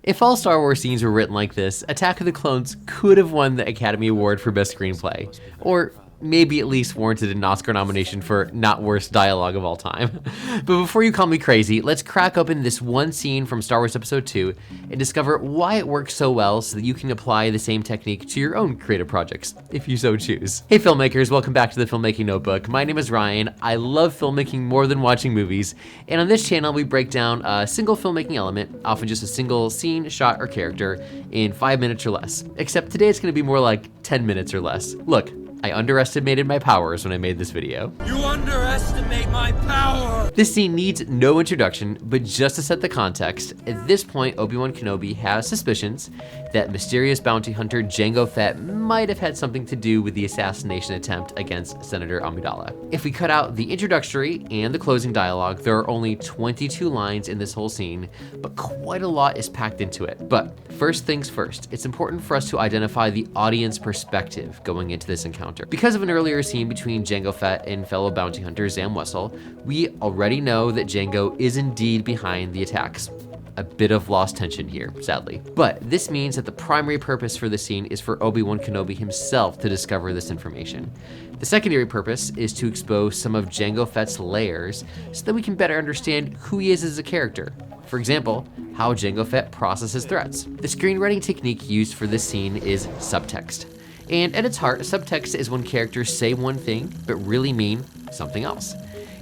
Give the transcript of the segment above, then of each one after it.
If all Star Wars scenes were written like this, Attack of the Clones could have won the Academy Award for Best Screenplay, or maybe at least warranted an Oscar nomination for not worst dialogue of all time. But before you call me crazy, let's crack open this one scene from Star Wars Episode 2 and discover why it works so well so that you can apply the same technique to your own creative projects, if you so choose. Hey filmmakers, welcome back to the Filmmaking Notebook. My name is Ryan. I love filmmaking more than watching movies, and on this channel we break down a single filmmaking element, often just a single scene, shot, or character, in 5 minutes or less. Except today it's gonna be more like 10 minutes or less. Look, I underestimated my powers when I made this video. You underestimate my power! This scene needs no introduction, but just to set the context, at this point Obi-Wan Kenobi has suspicions that mysterious bounty hunter Jango Fett might have had something to do with the assassination attempt against Senator Amidala. If we cut out the introductory and the closing dialogue, there are only 22 lines in this whole scene, but quite a lot is packed into it. But first things first, it's important for us to identify the audience perspective going into this encounter. Because of an earlier scene between Jango Fett and fellow bounty hunter Zam Wesell, we already know that Jango is indeed behind the attacks. A bit of lost tension here, sadly. But this means that the primary purpose for the scene is for Obi-Wan Kenobi himself to discover this information. The secondary purpose is to expose some of Jango Fett's layers so that we can better understand who he is as a character. For example, how Jango Fett processes threats. The screenwriting technique used for this scene is subtext. And at its heart, subtext is when characters say one thing, but really mean something else.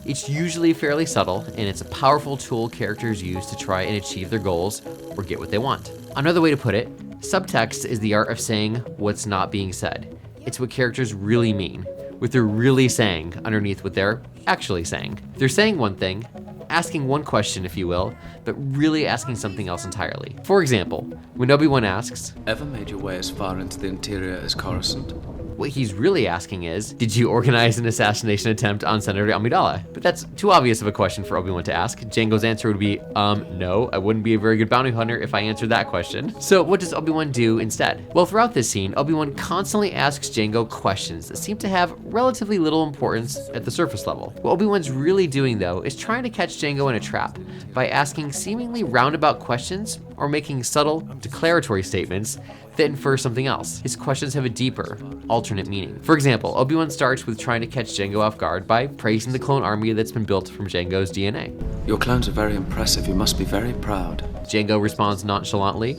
It's usually fairly subtle, and it's a powerful tool characters use to try and achieve their goals or get what they want. Another way to put it, subtext is the art of saying what's not being said. It's what characters really mean, what they're really saying underneath what they're actually saying. They're saying one thing, asking one question, if you will, but really asking something else entirely. For example, when Obi-Wan asks, Ever made your way as far into the interior as Coruscant? what he's really asking is, did you organize an assassination attempt on Senator Amidala? But that's too obvious of a question for Obi-Wan to ask. Jango's answer would be, no, I wouldn't be a very good bounty hunter if I answered that question. So what does Obi-Wan do instead? Well, throughout this scene, Obi-Wan constantly asks Jango questions that seem to have relatively little importance at the surface level. What Obi-Wan's really doing, though, is trying to catch Jango in a trap by asking seemingly roundabout questions or making subtle, declaratory statements that infer something else. His questions have a deeper, alternate meaning. For example, Obi-Wan starts with trying to catch Jango off guard by praising the clone army that's been built from Jango's DNA. Your clones are very impressive. You must be very proud. Jango responds nonchalantly.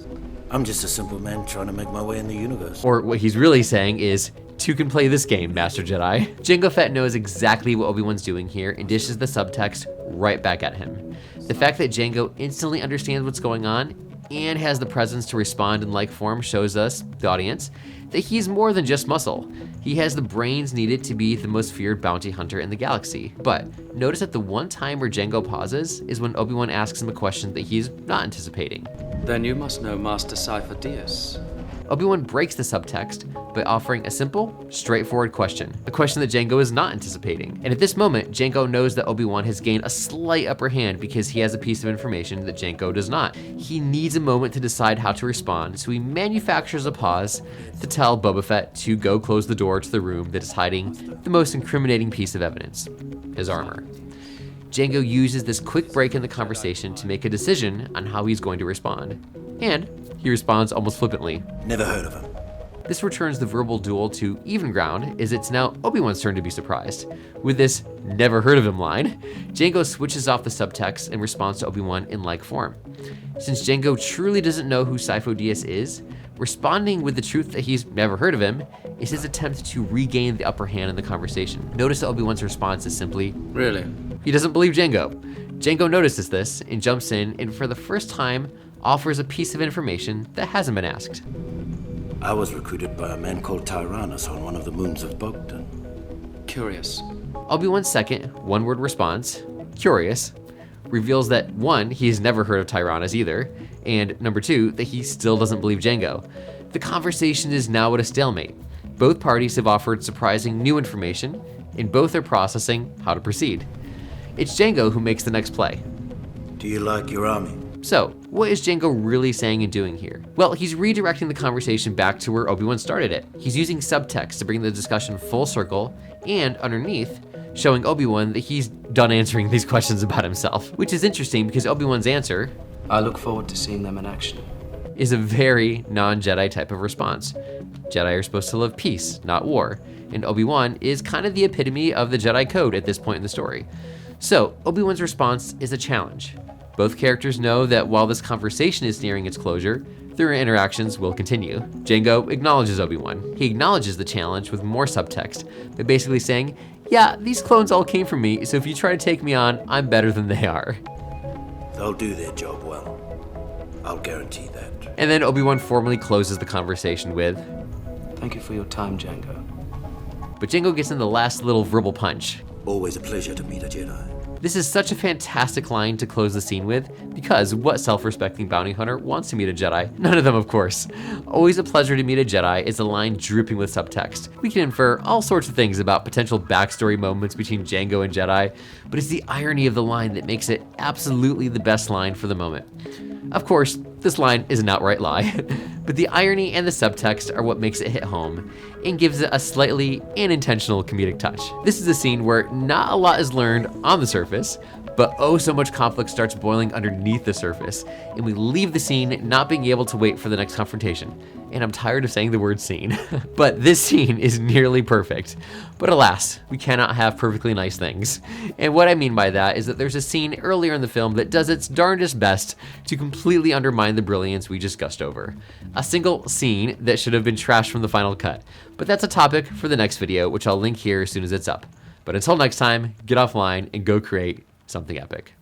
I'm just a simple man trying to make my way in the universe. Or what he's really saying is, two can play this game, Master Jedi. Jango Fett knows exactly what Obi-Wan's doing here and dishes the subtext right back at him. The fact that Jango instantly understands what's going on and has the presence to respond in like form shows us, the audience, that he's more than just muscle. He has the brains needed to be the most feared bounty hunter in the galaxy. But notice that the one time where Jango pauses is when Obi-Wan asks him a question that he's not anticipating. Then you must know Master Cypher Diaz. Obi-Wan breaks the subtext by offering a simple, straightforward question, a question that Jango is not anticipating. And at this moment, Jango knows that Obi-Wan has gained a slight upper hand because he has a piece of information that Jango does not. He needs a moment to decide how to respond, so he manufactures a pause to tell Boba Fett to go close the door to the room that is hiding the most incriminating piece of evidence, his armor. Jango uses this quick break in the conversation to make a decision on how he's going to respond. And he responds almost flippantly. Never heard of him. This returns the verbal duel to even ground, as it's now Obi-Wan's turn to be surprised. With this never heard of him line, Jango switches off the subtext and responds to Obi-Wan in like form. Since Jango truly doesn't know who Sifo Dyas is, responding with the truth that he's never heard of him is his attempt to regain the upper hand in the conversation. Notice that Obi-Wan's response is simply, Really? He doesn't believe Jango. Jango notices this and jumps in and for the first time offers a piece of information that hasn't been asked. I was recruited by a man called Tyrannus on one of the moons of Bogdan. Curious. Obi-Wan's second, one-word response, curious, reveals that 1, he's never heard of Tyrannus either, and number 2, that he still doesn't believe Jango. The conversation is now at a stalemate. Both parties have offered surprising new information, and both are processing how to proceed. It's Jango who makes the next play. Do you like your army? So, what is Jango really saying and doing here? Well, he's redirecting the conversation back to where Obi-Wan started it. He's using subtext to bring the discussion full circle, and underneath, showing Obi-Wan that he's done answering these questions about himself. Which is interesting because Obi-Wan's answer, I look forward to seeing them in action. is a very non-Jedi type of response. Jedi are supposed to love peace, not war, and Obi-Wan is kind of the epitome of the Jedi code at this point in the story. So Obi-Wan's response is a challenge. Both characters know that while this conversation is nearing its closure, their interactions will continue. Jango acknowledges Obi-Wan. He acknowledges the challenge with more subtext, by basically saying, yeah, these clones all came from me, so if you try to take me on, I'm better than they are. They'll do their job well. I'll guarantee that. And then Obi-Wan formally closes the conversation with, Thank you for your time, Jango. but Jango gets in the last little verbal punch. Always a pleasure to meet a Jedi. This is such a fantastic line to close the scene with, because what self-respecting bounty hunter wants to meet a Jedi? None of them, of course. Always a pleasure to meet a Jedi is a line dripping with subtext. We can infer all sorts of things about potential backstory moments between Jango and Jedi, but it's the irony of the line that makes it absolutely the best line for the moment. Of course, this line is an outright lie, but the irony and the subtext are what makes it hit home and gives it a slightly unintentional comedic touch. This is a scene where not a lot is learned on the surface, but oh so much conflict starts boiling underneath the surface, and we leave the scene not being able to wait for the next confrontation. And I'm tired of saying the word scene. But this scene is nearly perfect. But alas, we cannot have perfectly nice things. And what I mean by that is that there's a scene earlier in the film that does its darndest best to completely undermine the brilliance we just gushed over. A single scene that should have been trashed from the final cut. But that's a topic for the next video, which I'll link here as soon as it's up. But until next time, get offline and go create something epic.